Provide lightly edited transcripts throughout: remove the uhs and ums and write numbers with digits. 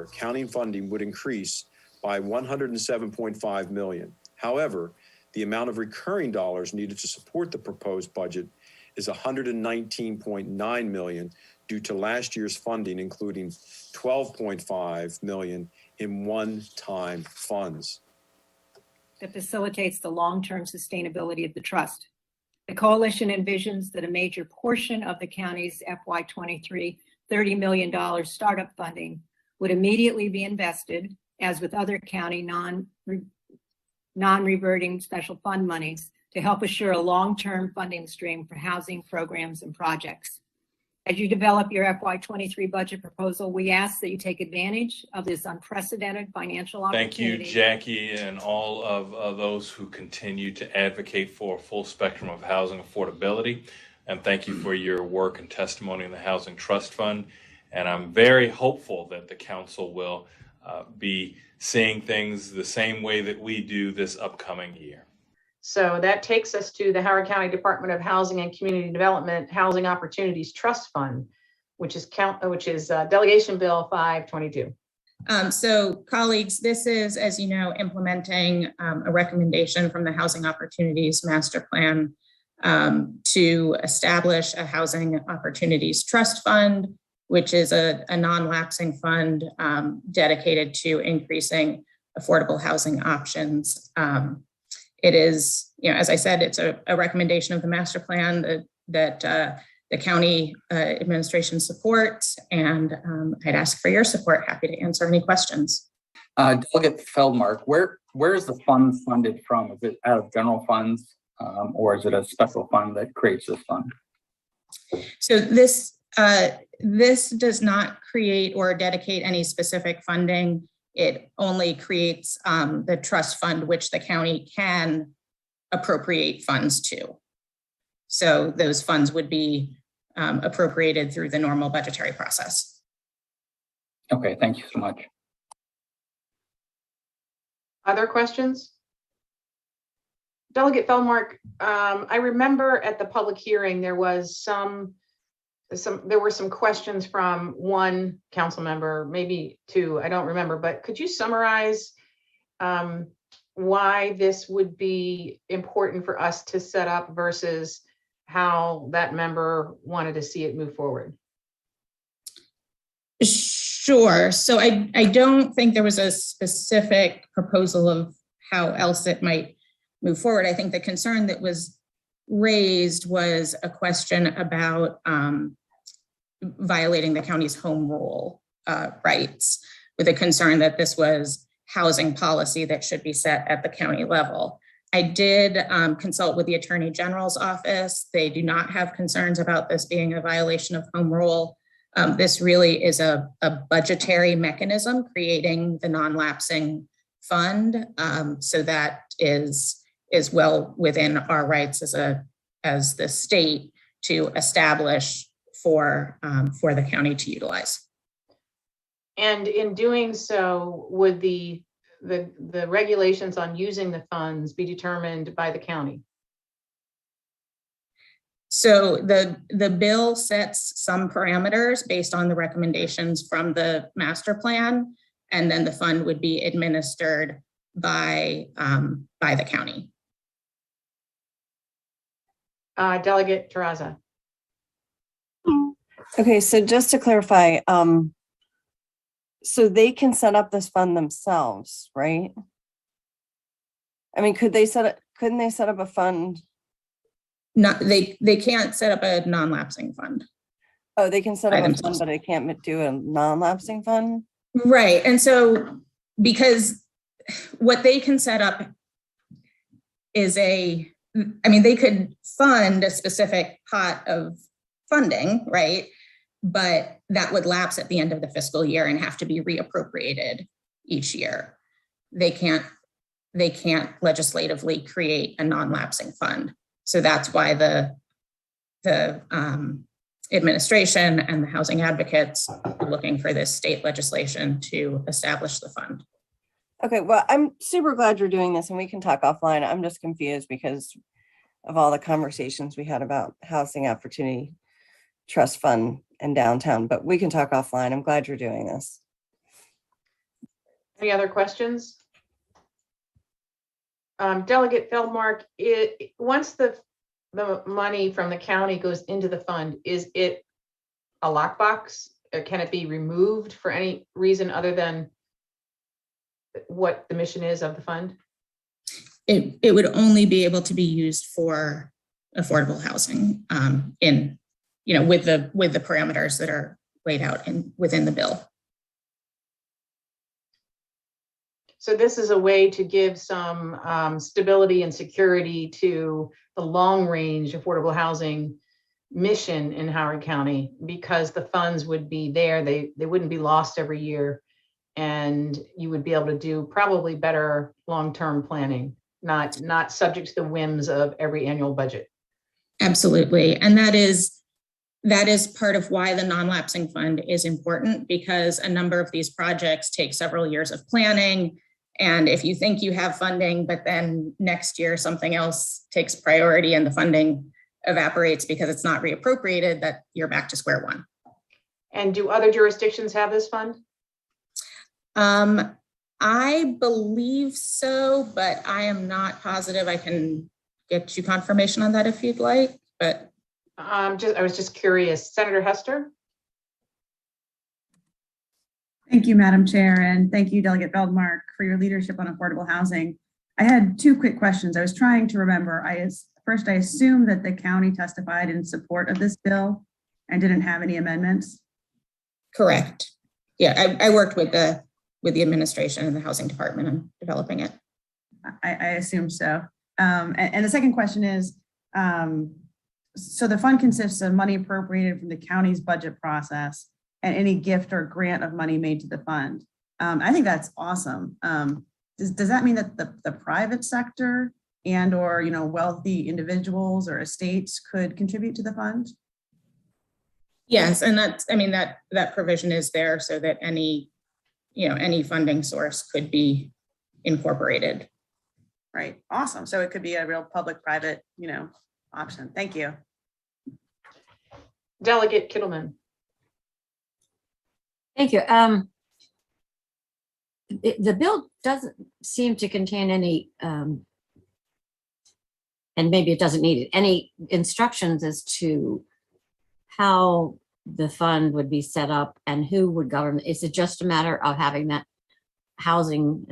year, county funding would increase by $107.5 million. However, the amount of recurring dollars needed to support the proposed budget is $119.9 million due to last year's funding, including $12.5 million in one-time funds. That facilitates the long-term sustainability of the trust. The coalition envisions that a major portion of the county's FY23 $30 million startup funding would immediately be invested, as with other county non-reverting special fund monies, to help assure a long-term funding stream for housing programs and projects. As you develop your FY23 budget proposal, we ask that you take advantage of this unprecedented financial opportunity. Thank you, Jackie, and all of those who continue to advocate for a full spectrum of housing affordability. And thank you for your work and testimony in the Housing Trust Fund. And I'm very hopeful that the council will be seeing things the same way that we do this upcoming year. So that takes us to the Howard County Department of Housing and Community Development Housing Opportunities Trust Fund, which is Delegation Bill 522. So colleagues, this is, as you know, implementing a recommendation from the Housing Opportunities Master Plan to establish a Housing Opportunities Trust Fund, which is a non-lapsing fund dedicated to increasing affordable housing options. It is, as I said, it's a recommendation of the master plan that the county administration supports, and I'd ask for your support. Happy to answer any questions. Delegate Feldmark, where is the fund funded from? Is it out of general funds, or is it a special fund that creates this fund? So this does not create or dedicate any specific funding. It only creates the trust fund, which the county can appropriate funds to. So those funds would be appropriated through the normal budgetary process. Okay, thank you so much. Other questions? Delegate Feldmark, I remember at the public hearing there was there were some questions from one council member, maybe two, I don't remember, but could you summarize why this would be important for us to set up versus how that member wanted to see it move forward? Sure. So I don't think there was a specific proposal of how else it might move forward. I think the concern that was raised was a question about violating the county's home rule rights, with a concern that this was housing policy that should be set at the county level. I did consult with the Attorney General's office. They do not have concerns about this being a violation of home rule. This really is a budgetary mechanism creating the non-lapsing fund. So that is well within our rights as the state to establish for the county to utilize. And in doing so, would the regulations on using the funds be determined by the county? So the bill sets some parameters based on the recommendations from the master plan, and then the fund would be administered by the county. Delegate Terraza. Okay, so just to clarify, so they can set up this fund themselves, right? I mean, couldn't they set up a fund? Not they can't set up a non-lapsing fund. Oh, they can set up a fund, but they can't do a non-lapsing fund? Right. And so because what they can set up is they could fund a specific pot of funding, right? But that would lapse at the end of the fiscal year and have to be reappropriated each year. They can't legislatively create a non-lapsing fund. So that's why the administration and the housing advocates are looking for this state legislation to establish the fund. Okay, well, I'm super glad you're doing this and we can talk offline. I'm just confused because of all the conversations we had about Housing Opportunity Trust Fund and downtown, but we can talk offline. I'm glad you're doing this. Any other questions? Delegate Feldmark, once the money from the county goes into the fund, is it a lockbox? Or can it be removed for any reason other than what the mission is of the fund? It would only be able to be used for affordable housing in, with the parameters that are laid out within the bill. So this is a way to give some stability and security to the long-range affordable housing mission in Howard County, because the funds would be there. They wouldn't be lost every year. And you would be able to do probably better long-term planning, not subject to the whims of every annual budget. Absolutely. And that is part of why the non-lapsing fund is important, because a number of these projects take several years of planning. And if you think you have funding, but then next year something else takes priority and the funding evaporates because it's not reappropriated, that you're back to square one. And do other jurisdictions have this fund? I believe so, but I am not positive. I can get you confirmation on that if you'd like, but. I was just curious. Senator Hester? Thank you, Madam Chair, and thank you, Delegate Feldmark, for your leadership on affordable housing. I had two quick questions. I was trying to remember. First, I assume that the county testified in support of this bill and didn't have any amendments. Correct. Yeah, I worked with the administration and the housing department on developing it. I assume so. And the second question is, so the fund consists of money appropriated from the county's budget process and any gift or grant of money made to the fund. I think that's awesome. Does that mean that the private sector and or wealthy individuals or estates could contribute to the fund? Yes, and that provision is there so that any funding source could be incorporated. Right. Awesome. So it could be a real public-private, option. Thank you. Delegate Kittleman. Thank you. The bill doesn't seem to contain any, and maybe it doesn't need it, any instructions as to how the fund would be set up and who would govern. Is it just a matter of having that housing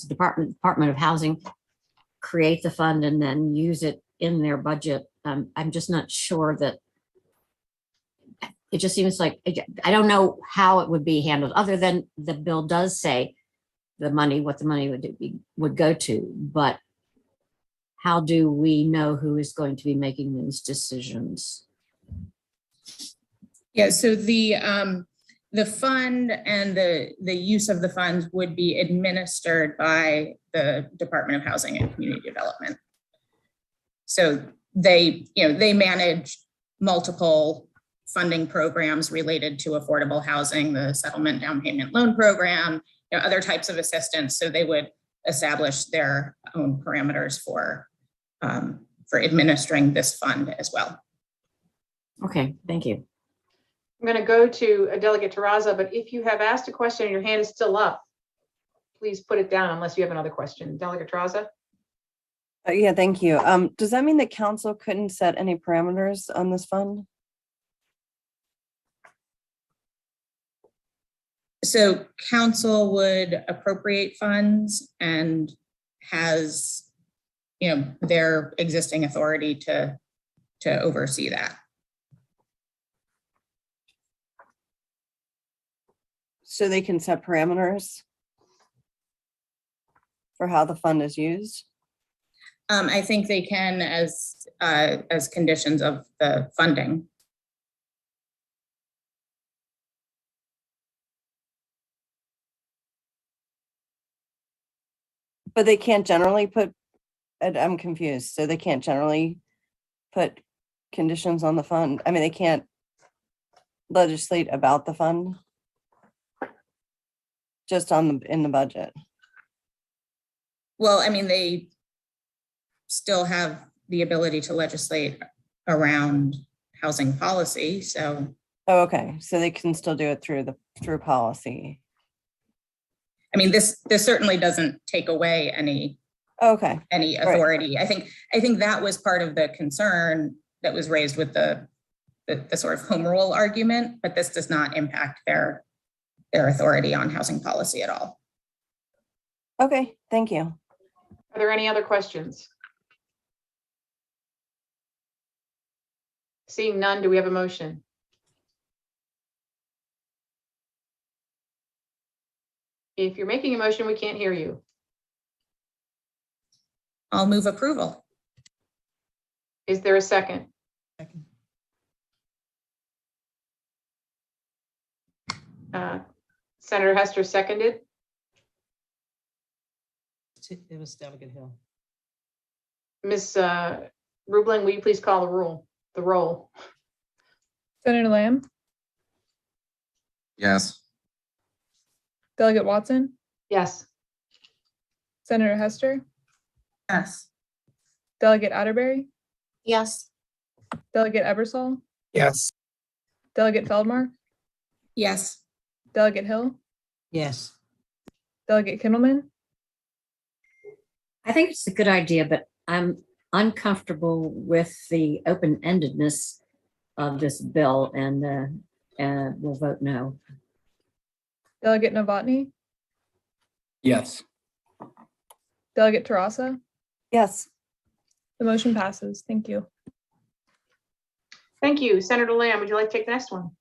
department of housing create the fund and then use it in their budget? I'm just not sure that. It just seems like, I don't know how it would be handled, other than the bill does say what the money would go to, but how do we know who is going to be making these decisions? Yeah, so the fund and the use of the funds would be administered by the Department of Housing and Community Development. So they manage multiple funding programs related to affordable housing, the settlement down payment loan program, other types of assistance. So they would establish their own parameters for administering this fund as well. Okay, thank you. I'm going to go to Delegate Terraza, but if you have asked a question and your hand is still up, please put it down unless you have another question. Delegate Terraza? Yeah, thank you. Does that mean the council couldn't set any parameters on this fund? So council would appropriate funds and has, their existing authority to oversee that. So they can set parameters for how the fund is used? I think they can as conditions of the funding. But they can't generally put, I'm confused. So they can't generally put conditions on the fund? I mean, they can't legislate about the fund? Just in the budget? Well, I mean, they still have the ability to legislate around housing policy, so. Oh, okay. So they can still do it through policy. I mean, this certainly doesn't take away any Okay, authority. I think that was part of the concern that was raised with the sort of home rule argument, but this does not impact their authority on housing policy at all. okay, thank you. Are there any other questions? Seeing none, do we have a motion? If you're making a motion, we can't hear you. I'll move approval. Is there a second? Senator Hester seconded. It was Delegate Hill. Ms. Rubling, will you please call the roll? Senator Lamb, Yes. Delegate Watson, Yes. Senator Hester, Yes. Delegate Atterbury, Yes. Delegate Ebersol, Yes. Delegate Feldmark, Yes. Delegate Hill, Yes. Delegate Kindelman. I think it's a good idea, but I'm uncomfortable with the open-endedness of this bill and we'll vote no. Delegate Novotny, Yes. Delegate Tarasa. Yes, The motion passes. Thank you. Thank you. Senator Lamb, would you like to take the next one?